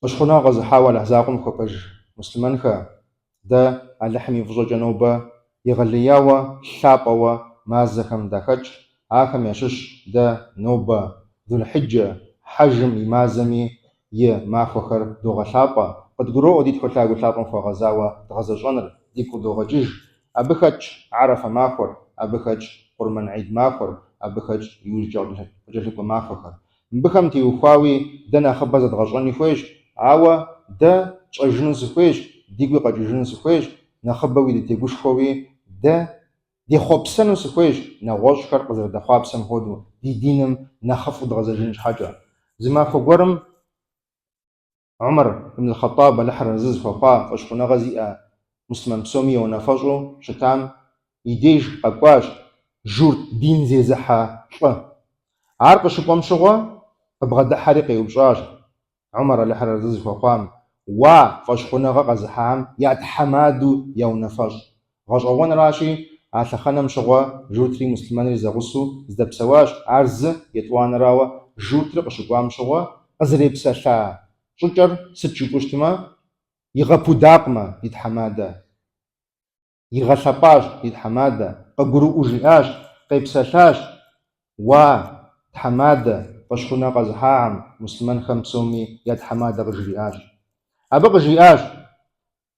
وشخنا غز حاول هزاقم خبج مسلمان خا دا اللحمي فزو جنوبا يغلياوا شابوا مازخم دخج آخم يشش دا نوبا ذو الحجة حجم يمازمي ما فخر دو غشابا قد قرؤ ديت خلاقو شابا فغزاوا تغزا جنر ديكو دو غجيج أبخج عرف ماخر أبخج قرمن عيد ماخر أبخج يوجع جلب ماخر بخمتي وخاوي دنا خبزت غجرني خويش عوا دا تشجن سخويش ديكو قججن سخويش نخبوي دي تيغوش خوي دا دي خوبسن سخويش نغوش خرق زر دا خوابسن هودو دي دينم نخفض غزجنش حاجة زما فقورم عمر بن الخطاب لحر نزز فوقا فشخونا غزيئة مسلم بسومي ونفجو شتام يديش قاقواش جورت دين زي زحا عارق شبام شغوا بغدا حريقي وبجاج عمر لحر نزز فوقام فشخونا غزحام يات حمادو يو نفج غجوان راشي عالخانم شغوا جورتري مسلمان رزاغسو زدبسواش عرز يتوان راوا جورتري قشقوام شغوا أزريب ساشا شجر ستشوبوشتما يغفو داقما يتحمادا يغشباش يتحمادا ققرو أجياش قيبساشاش تحمادا فشخونا غزحام مسلمان خمسومي يتحمادا غجياش أبقى جياش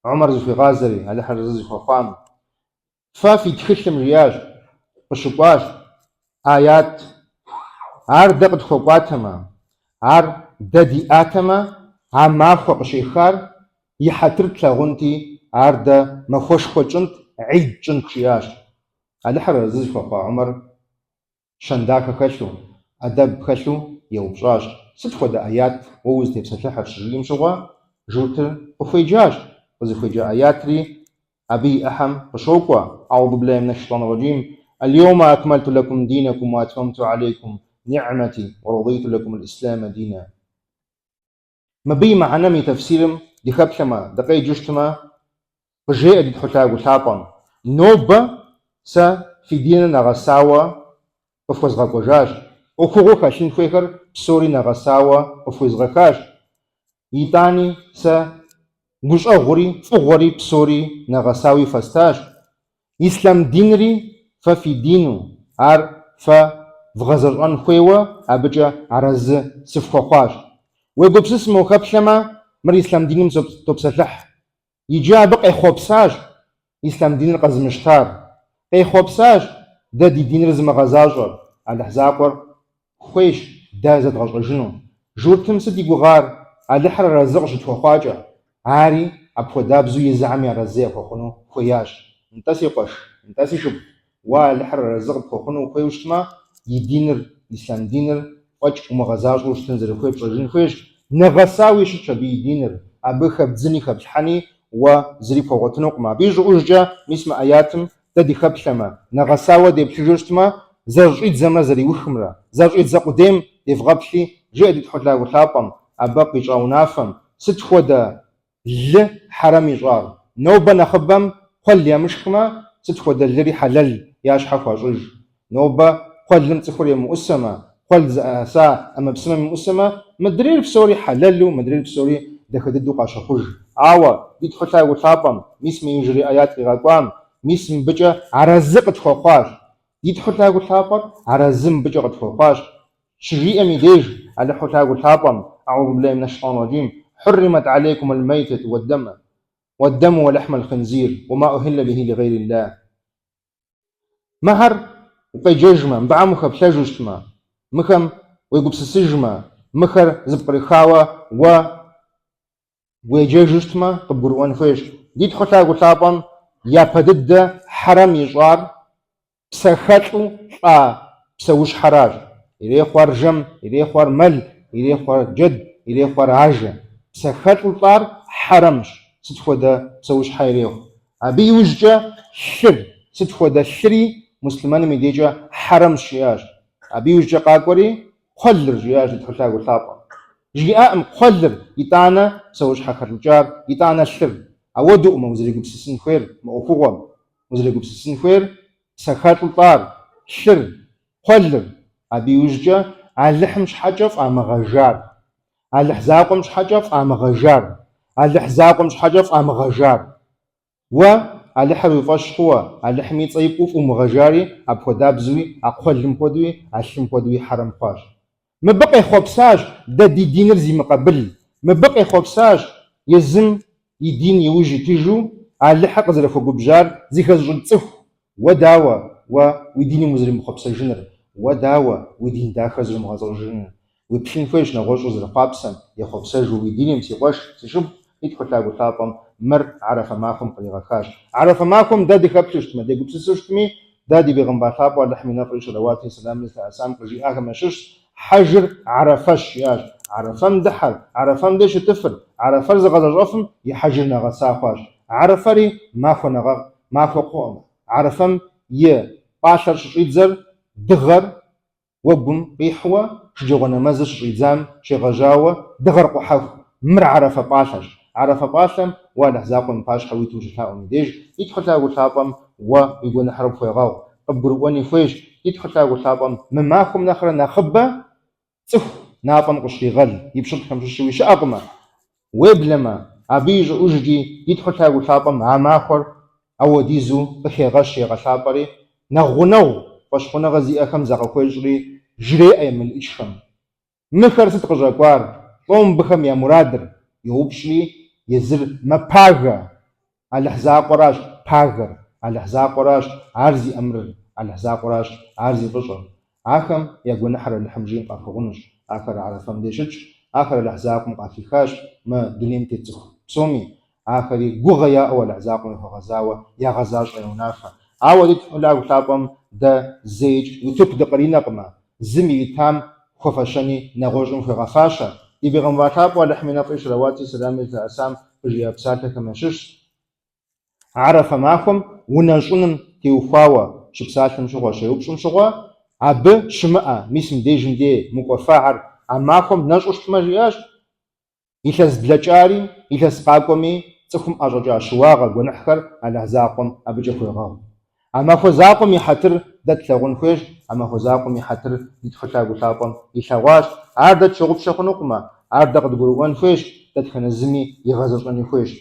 عمر زفي غازري على حرزي خوفام فافي تخشم رياج بشقاش آيات عار دقد خوقاتما عار ددي آتما عما خوق شيخار يحترت لغنتي عار دا مخوش خوشنت عيد جنت رياج على حرزي خوفا عمر شنداك خشو أدب خشو يوبجاج ستخو دا آيات ووز دي بسلحة شريم شغا جوتر وفيجاج وزفيجا آياتري أبي أحم بشوكوا أعوذ بالله من الشيطان الرجيم اليوم أكملت لكم دينكم وأتممت عليكم نعمتي ورضيت لكم الإسلام دينا مبي معنامي تفسيرم دي خبشما دقي جشتما بجيء دي تحتاق وشاطن نوبة سا في دينا نغساوا بفوز غاقوجاج وكوغو خاشين فيخر بسوري نغساوا بفوز غاكاج يتاني سا مش أغوري فغوري بسوري نغساوي فستاش إسلام دينري ففي دينو عر فغزران خويوة أبجا عرز سفخوخاش ويقبس اسمه خبشما مر إسلام دينم تبسلح يجا بقى خوبساش إسلام دين قزمشتار أي خوبساش دا دي دين رزم غزاجر على حزاقر خويش دا زاد غجنو جورتم سدي غار على حر رزقش تخواجه عاري أبو دابزو يزعمي رزيه خوخنو خوياش انتسي قش انتسي شب والحر رزق خوخنو خويشتما يدينر إسلام دينر وجه ومغزاج وشتنزل خوي بجن خويش نغساوي شبي دينر أبو خبزني خبشحني وزري فوقتنوق ما بيجو أجا مسمى آياتم تدي خبشما نغساوي دي بشجوشتما زرجيت زما زري وخمرة زرجيت زقديم دي فغبشي جاء دي تحط لا وطابم أبقى جاونافم ست خودا ل حرامي جار نوبة نخبم قل يا مشكمة ست خودا اللي حلال ياش حفا جوج نوبة قل لم تخور يا مؤسمة قل سا أما بسمة مؤسمة مدرير بسوري حلالو مدرير بسوري دخل الدو قاش خوج عوا بيت خطا وطابم ميسم يجري آيات غاقوام ميسم بجا عرزقت خوقاش يدخل تاغو ثابر على زم بجغد فوقاش شريئة ميديج على حتاغو ثابم أعوذ بالله من الشيطان الرجيم حرمت عليكم الميتة والدم ولحم الخنزير وما أهل به لغير الله مهر وقي ججمة بعمخ بشاجوشتما مخم ويقبس السجمة مخر زبقري خاوة ويجاجوشتما قبروان فيش ديت حتاغو ثابم يا بدد حرم يجار سخطو بسوش حراج إليه خوار جم إليه خوار مل إليه خوار جد إليه خوار عجة سخطو طار حرمش ستفودا بسوش حيريخ أبي وججا شر ستفودا شري مسلمان ميديجا حرمش ياج أبي وججا قاقوري قلر جياج لتحتاقو ثابا جياء قلر يتانا بسوش حكر الجار يتانا شر أودو موزري قبسسن خير مأوفوغم موزري قبسسن خير سخات الطار شر قلر أبي وججا على لحمش حجف على مغجار алыхьзакъуэм щхьэкӏэ фӏамыгъэжар, алыхьзакъуэм щхьэкӏэ фӏамыгъэжар. Уэ алыхьыр уи фӏэщ хъууэ, алыхьми цӏэ икӏуу фӏумыгъэжари, апхуэдабзуи, а кхъуэлым хуэдэуи, а лъым хуэдэуи хьэрэм хъуащ. Мыбы къехъуэпсащ дэ ди диныр зимыкъэбыл. Мыбы къехъуэпсащ езым и дин иужь итыжу алыхьыр къызэрыхуэгубжьар зыхэзыщӏыкӏ цӏыху. Уэ дауэ уэ уи диным узэримыхъуэпсэжыныр? Уэ дауэ уи дин дахэр зэрымыгъэцӏэжыныр? Уиплъын хуейщ нэгъуэщӏу зэрыхъуапсэм, ехъуэпсэжу уи диным си къуэш, си щӏыб, и тхулъагъулъапӏэм мыр Арафэ махуэм къригъэхащ. Арафэ махуэм дэ дыхэплъыщтмэ, дегупсысу щытми, дэ ди Пейгъэмбар лъапӏэ алыхьым и нэфӏри щалawати сэлами лъэӏэсам къыжиӏахэм ящыщщ хьэжыр Арафэщ жиӏащ. Арафэм дыхьэр, Арафэм дэ щытыфыр, Арафэр зыгъэзэщӏэфым и хьэжыр нэгъэса хъуащ. Арафэри махуэ кхъуӏым. Арафэм и пӏалъэр щыщӏидзэр дыгъэр уэгум къихьууэ, шыджэгъуэ нэмэзыр щыщӏидзам щегъэжьауэ дыгъэр къухьэху. Мыр Арафэ пӏалъэщ. Арафэ пӏалъэм уэ алыхьзакъуэм и пащхьэ уиту ущылъаӏуэм и деж, и тхулъагъулъапӏэм уэ уи гуэныхьыр пхуегъэгъу. Къыбгурыӏуэни хуейщ, и тхулъагъулъапӏэм мы махуэм нэхърэ нэхъыбэ цӏыху нафӏэм къыщригъэл, и пщӏытӏхэм щыщууи щыӏэкъымэ. Уеблэмэ, абы ищӏыӏужкӏи и тхулъагъулъапӏэм а махуэр ауэдизу къыхегъэщ егъэлъапӏэри, нэхъ гъунэгъу фӏэщхъуныгъэ зиӏэхэм закъыхуещӏри жреӏэ емылӏыкӏхэм. Мыхэр сыт къыщӏэкӏуар? ТӀум мыбыхэм я мурадыр, йоупщӏри езыр мэпагэ. Алыхьзакъуэращ пагэр, алыхьзакъуэращ ар зиӏэмырыр, алыхьзакъуэращ ар зифӏыщӏэр. Ахэм я гуэныхьыр Алыхьым жейм къахуэгъунущ. Ахэр Арафэм де щытщ, ахэр алыхьзакъуэм къахихащ мы дунейм тет цӏыху псоми. Ахэри гугъэ яӏэу алыхьзакъуэм яхуэгъэзауэ ягъэзащӏэ яунахэ. Ауэ ди тхулъагъулъапӏэм дэ зейкӏ утыку дыкъринэкъымэ. Зым иритам хуэфэщэни нэгъуэщӏым хуегъэфащэ. Ди Пейгъэмбар лъапӏэ алыхьым и нэфӏри щалawati сэлами лъэӏэсам къыжиӏэ псалъэхэм ящыщщ Арафэ махуэм унэ щӏыным теухуауэ щыпсалъэм щыгъуэщ. Еупщӏым щыгъуэ абы щымыӏэ, мис мыбдежым де мыкӏуэфагъэр а махуэм нэщӏу щытмэ жиӏащ, илъэс блэкӏари, илъэс къакӏуэми цӏыхум ӏэщӏэкӏа щыуагъэ, гуэныхьхэр алыхьзакъуэм абыкӏэ хуегъэгъу. А махуэ закъуэм и хьэтыр дэ тлъэгъун хуейщ, а махуэ закъуэм и хьэтыр ди тхулъагъулъапӏэм илъэгъуащ. Ар дэ тщогъупщэ хъунукъымэ, ар дэ къыдгурыӏуэн хуейщ, дэтхэнэ зыми игъэзэщӏэни хуейщ.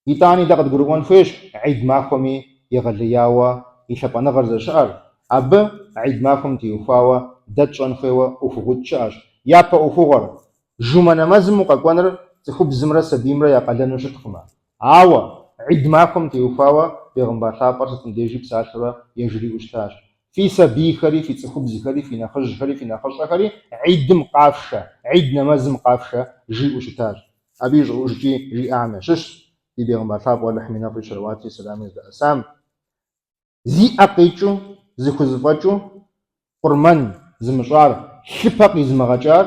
ИтӀани дэ къыдгурыӏуэн хуейщ Ӏейд махуэми егъэлеяуэ и лъапӏэныгъэр зэщыӏэр. Абы Ӏейд махуэм теухуауэ дэ тщӏэн хуейуэ ӏуэхугъуитӏ щыӏэщ. Япэ ӏуэхугъуэр жумэ нэмэзым укъэкӏуэныр цӏыхубзымрэ сабиймрэ я къалэну щыткъымэ. Ауэ Ӏейд махуэм теухуауэ Пейгъэмбар лъапӏэр сытым дежи псалъэурэ ежьэриӏуэу щытащ. Фи сабийхэри, фи цӏыхубзхэри, фи нэхъыжьхэри, фи нэхъыщӏэхэри Ӏейдым къафшэ, Ӏейд нэмэзым къафшэ жиӏэу щытащ. Абы ищӏыӏужкӏи жиӏам ящыщщ ди Пейгъэмбар лъапӏэ алыхьым и нэфӏри щалawati сэлами лъэӏэсам. Зиӏэ къикӏыу, зыхузэфӏэкӏыу, къурмэн зымыщӏар, лъыпэ къизмыгъэкӏар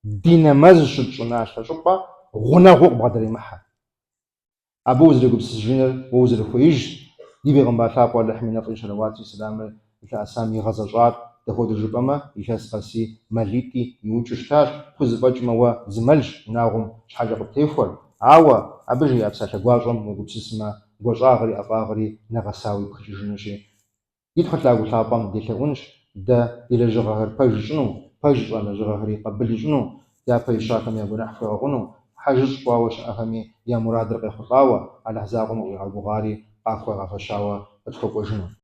ди нэмэз щыт щӏыналъэ щӏыпӏэ гъунэгъуу къыбгъэдэремыхьэ. Абы узэригупсысыжыныр уэ узэрыхуеижщ. Ди Пейгъэмбар лъапӏэ алыхьым и нэфӏри щалawati сэлами лъэӏэсам игъэзэщӏар дапхуэдэу жыпӏэмэ, илъэс къэси мэлитӏи иукӏыу щытащ. Пхузэфӏэкӏмэ уэ зы мэлщ унагъуэм щхьэкӏэ къыптехуэр. Ауэ абы жиӏа псалъэ гуащӏэм уегупсысмэ, гуащӏагъри ӏэфӏагъри нэгъэсауи пхыкӏыжынущи. И тхулъагъулъапӏэм делъэӏунщ дэ ди лэжьыгъэхэр пэж ищӏыну, пэж ищӏа лэжьыгъэхэри къэбыл ищӏыну, япэ ищӏахэм я гуэныхь хуегъэгъуну, хьэжыр щӏыпӏауэ щыӏэхэми я мурадыр къехъулӏауэ, алыхьзакъуэм къыщӏигъэгугъари къахуегъэфэщауэ къытхуэкӏуэжыну.